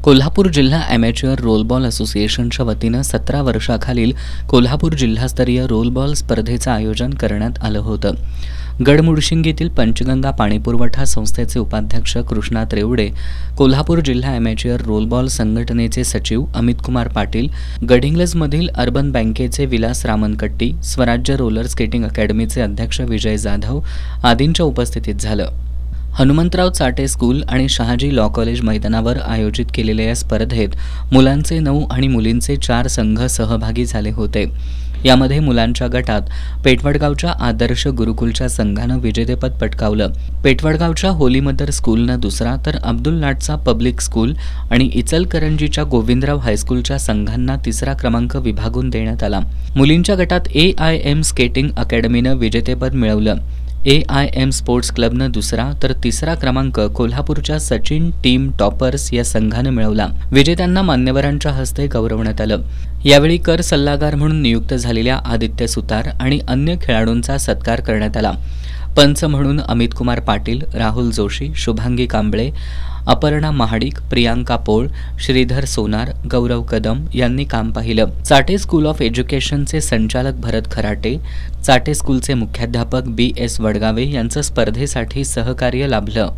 कोल्हापूर जिल्हा ॲमेच्युअर रोलबॉल असोसिएशनच्या वतीनं 17 वर्षाखालील कोल्हापूर जिल्हास्तरीय रोलबॉल स्पर्धेचं आयोजन करण्यात आलं होतं. गडमुडशिंगीतील पंचगंगा पाणीपुरवठा संस्थेचे उपाध्यक्ष कृष्णात रेवडे, कोल्हापूर जिल्हा ॲमेच्युअर रोलबॉल संघटनेचे सचिव अमित कुमार पाटील, गडिंग्लजमधील अर्बन बँकेचे विलास रामनकट्टी, स्वराज्य रोलर स्केटिंग अकॅडमीचे अध्यक्ष विजय जाधव आदींच्या उपस्थितीत झालं. हनुमंतराव चाटे स्कूल आणि शहाजी लॉ कॉलेज मैदानावर आयोजित केलेल्या या स्पर्धेत मुलांचे 9 आणि मुलींचे 4 संघ सहभागी झाले होते. यामध्ये मुलांच्या गटात पेठवडगावच्या आदर्श गुरुकुलच्या संघानं विजेतेपद पटकावलं. पेठवडगावच्या होली मदर स्कूलनं दुसरा तर अब्दुल नाटचा पब्लिक स्कूल आणि इचलकरंजीच्या गोविंदराव हायस्कूलच्या संघांना तिसरा क्रमांक विभागून देण्यात आला. मुलींच्या गटात AIM स्केटिंग अकॅडमीनं विजेतेपद मिळवलं. AIM स्पोर्ट्स क्लबनं दुसरा तर तिसरा क्रमांक कोल्हापूरच्या सचिन टीम टॉपर्स या संघानं मिळवला. विजेत्यांना मान्यवरांच्या हस्ते गौरवण्यात आलं. यावेळी कर सल्लागार म्हणून नियुक्त झालेल्या आदित्य सुतार आणि अन्य खेळाडूंचा सत्कार करण्यात आला. पंच म्हणून अमित कुमार पाटील, राहुल जोशी, शुभांगी कांबळे, अपर्णा महाडिक, प्रियांका पोळ, श्रीधर सोनार, गौरव कदम यांनी काम पाहिलं. चाटे स्कूल ऑफ एज्युकेशनचे संचालक भरत खराटे, चाटे स्कूलचे मुख्याध्यापक BS वडगावे यांचं स्पर्धेसाठी सहकार्य लाभलं.